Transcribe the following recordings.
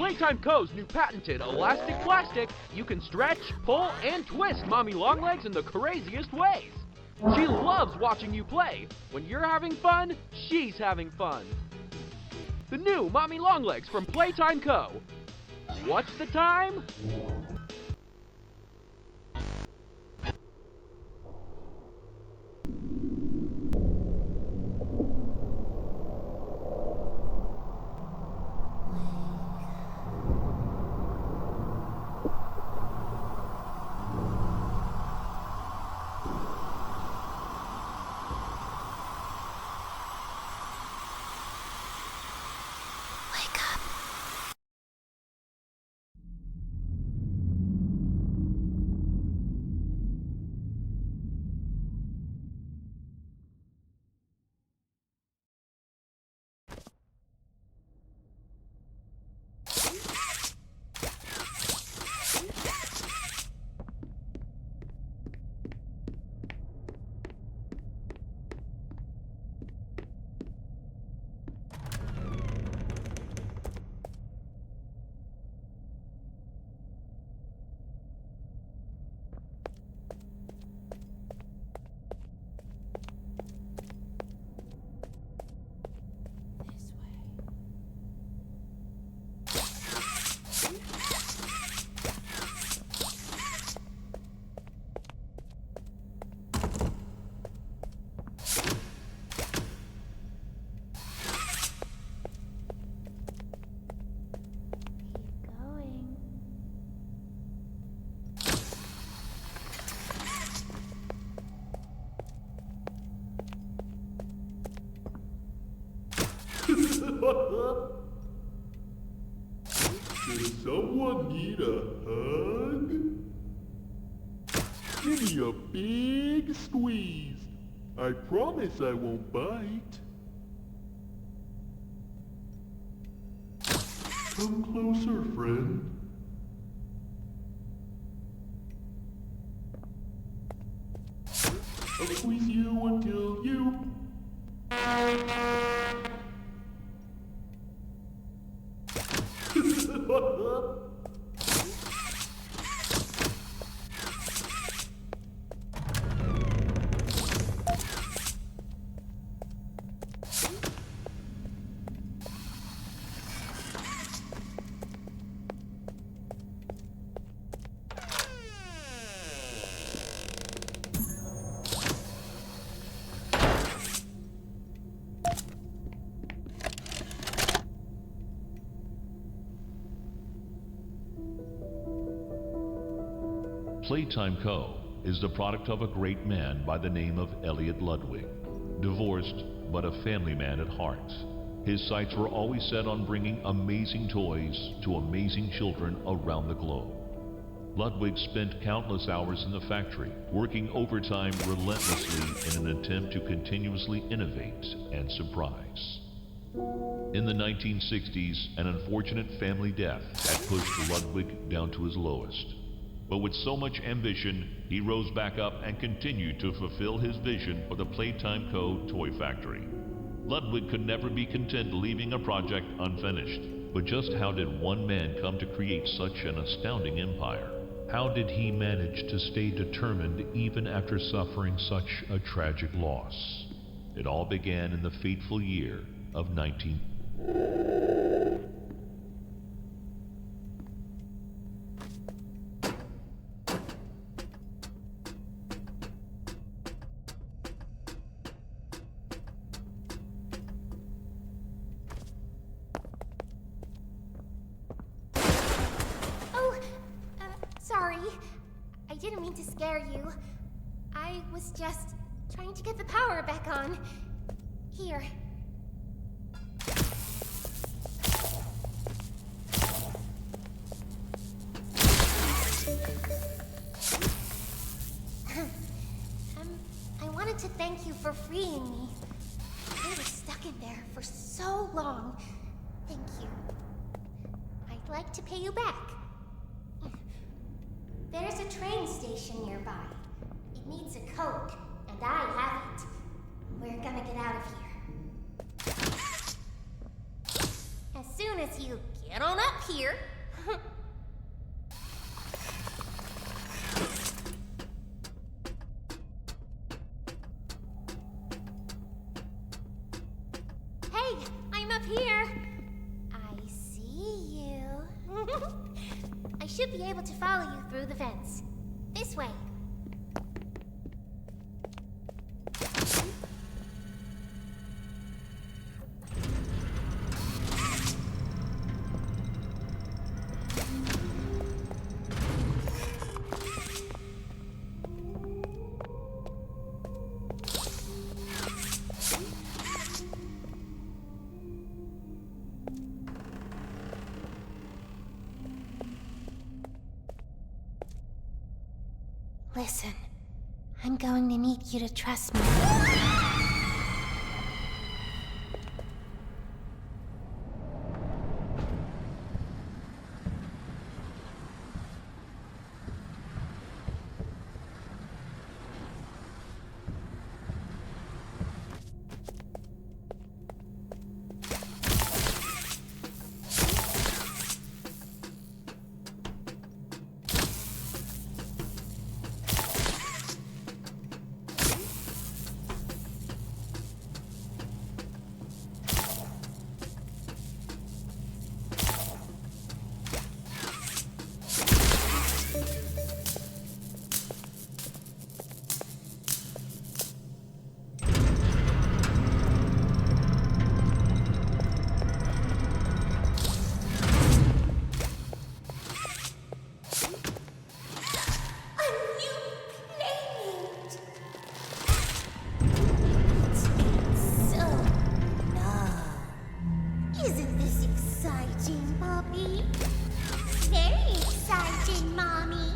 Playtime Co.'s new patented elastic plastic, you can stretch, pull, and twist Mommy Longlegs in the craziest ways. She loves watching you play. When you're having fun, she's having fun. The new Mommy Longlegs from Playtime Co. What's the time? Does someone need a hug? Give me a big squeeze. I promise I won't bite. Come closer, friend. I'll squeeze you until you... Playtime Co. is the product of a great man by the name of Elliot Ludwig. Divorced, but a family man at heart. His sights were always set on bringing amazing toys to amazing children around the globe. Ludwig spent countless hours in the factory, working overtime relentlessly in an attempt to continuously innovate and surprise. In the 1960s, an unfortunate family death had pushed Ludwig down to his lowest. But with so much ambition, he rose back up and continued to fulfill his vision for the Playtime Co. toy factory. Ludwig could never be content leaving a project unfinished. But just how did one man come to create such an astounding empire? How did he manage to stay determined even after suffering such a tragic loss? It all began in the fateful year of 19... Sorry. I didn't mean to scare you. I was just trying to get the power back on. Here. I wanted to thank you for freeing me. I was stuck in there for so long. Thank you. I'd like to pay you back. There's a train station nearby. It needs a code, and I have it. We're gonna get out of here. As soon as you Get on up here. Hey, I'm up here. I see you. I should be able to follow you through the vents. This way. Listen, I'm going to need you to trust me. Isn't this exciting, Poppy? Very exciting, Mommy.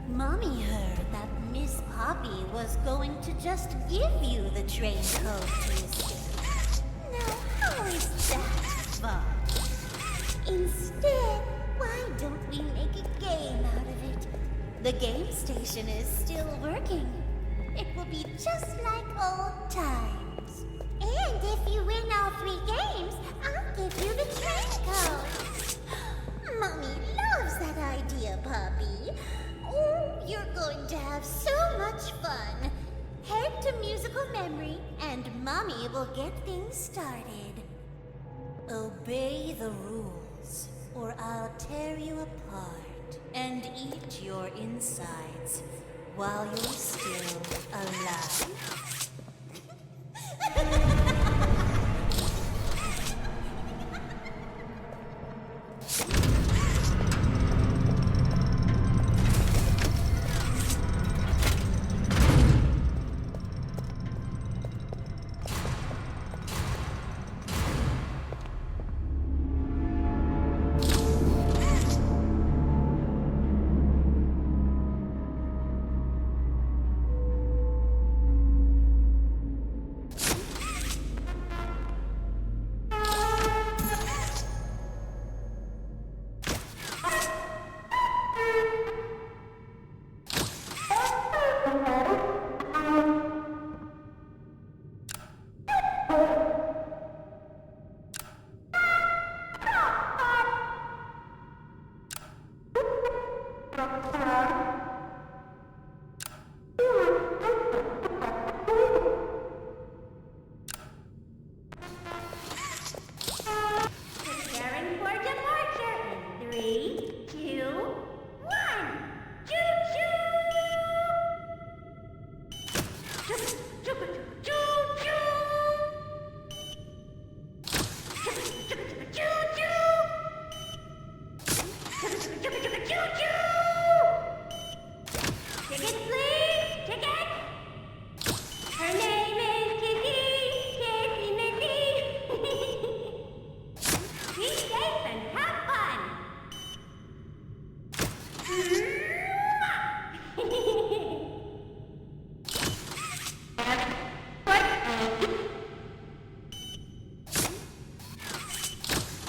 Mommy heard that Miss Poppy was going to just give you the train code to escape. Now, how is that fun? Instead, why don't we make a game out of it? The game station is still working. It will be just like old times. And if you win all 3 games, I'll give you the train code. Mommy loves that idea, Poppy. Oh, you're going to have so much fun. Head to musical memory, and Mommy will get things started. Obey the rules, or I'll tear you apart and eat your insides while you're still alive.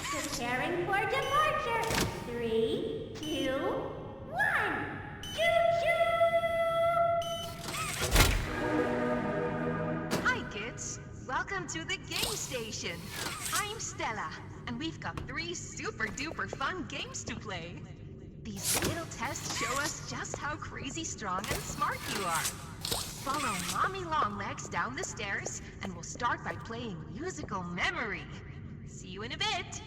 Preparing for departure. 3, 2, 1. Hi, kids. Welcome to the game station. I'm Stella. and we've got 3 super duper fun games to play. These little tests show us just how crazy strong and smart you are. Follow Mommy Longlegs down the stairs, and we'll start by playing Musical Memory. See you in a bit.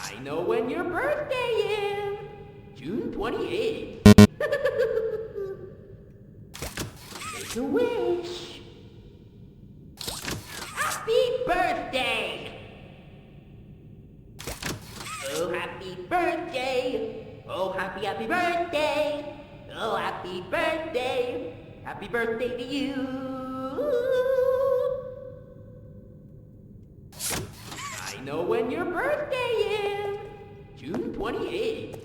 I know when your birthday is. June 28th. Make a wish. Happy birthday! Oh, happy birthday! Oh, happy birthday! Oh, happy birthday! Happy birthday to you! I know when your birthday is. June 28th.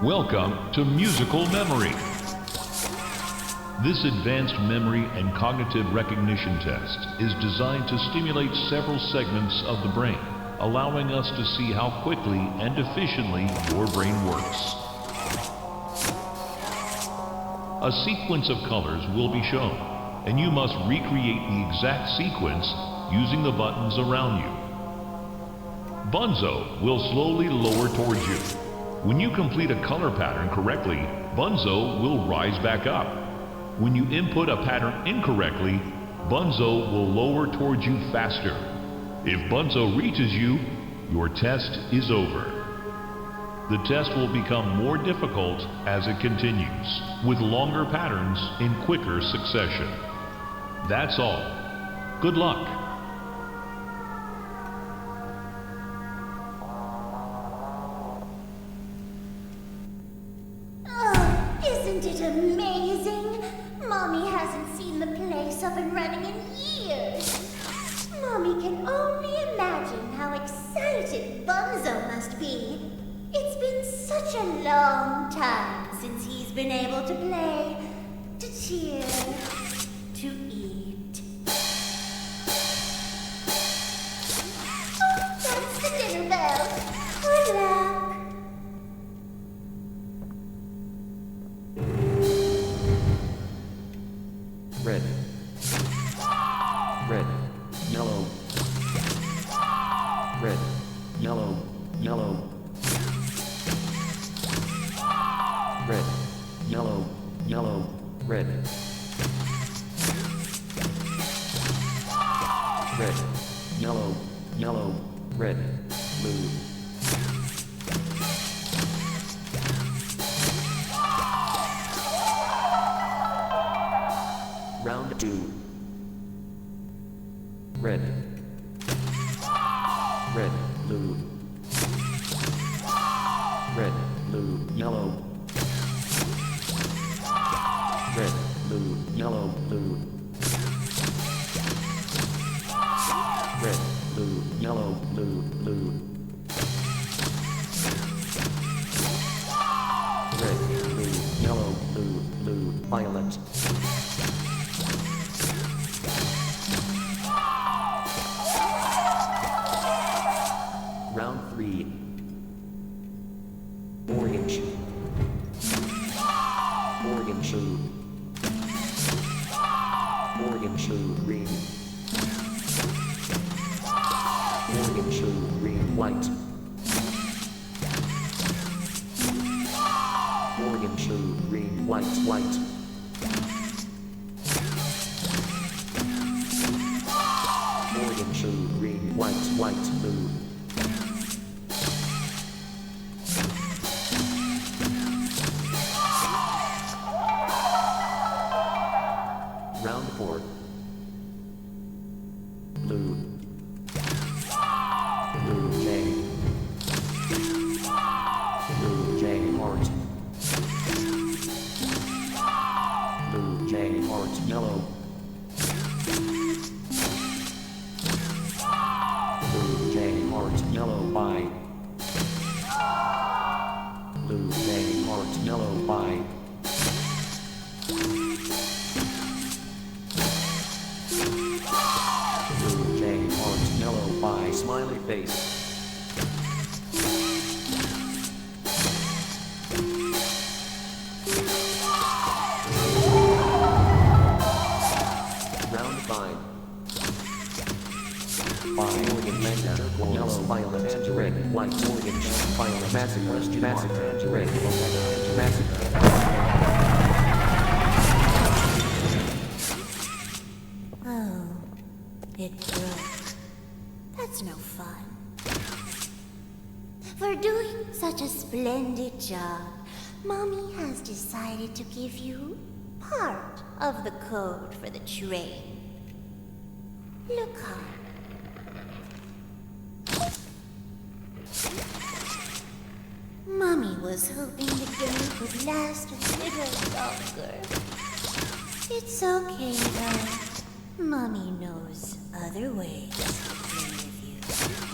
Welcome to Musical Memory. This advanced memory and cognitive recognition test is designed to stimulate several segments of the brain, allowing us to see how quickly and efficiently your brain works. A sequence of colors will be shown, and you must recreate the exact sequence using the buttons around you. Bunzo will slowly lower towards you. When you complete a color pattern correctly, Bunzo will rise back up. When you input a pattern incorrectly, Bunzo will lower towards you faster. If Bunzo reaches you, your test is over. The test will become more difficult as it continues, with longer patterns in quicker succession. That's all. Good luck. Oh, isn't it amazing? Mommy hasn't seen the place up and running in years. Mommy can only imagine how excited Bunzo must be. It's been such a long time since he's been able to play, to cheer, to eat. Oh, that's the dinner bell. Good luck. Red. Red. Yellow. Red. Yellow. Yellow. Red. Yellow. Yellow. Red. Red. Yellow. Yellow. Red. Blue. Round 2. Red. Red. Blue. Red. Blue. Yellow. Red, blue, yellow, blue. Red, blue, yellow, blue, blue. Red, blue, yellow, blue, blue, violet. Round 3. Orange. Orange blue. Orange blue, green. Orange blue, green, white. Orange blue, green, white, white. Orange blue, green, white, white, blue. Round 4. Blue. Blue J. Blue J heart. Blue J heart yellow. Blue J heart yellow by. Blue J heart yellow by. Blue J heart yellow by smiley face. Round 5. Orange, magenta, yellow, violet, red, white, orange, violet, massacre, massacre, red, massacre. Oh, it broke. That's no fun. For doing such a splendid job, Mommy has decided to give you part of the code for the train. Look on. Mommy was hoping the game could last a little longer. It's okay, though. Mommy knows other ways to play with you.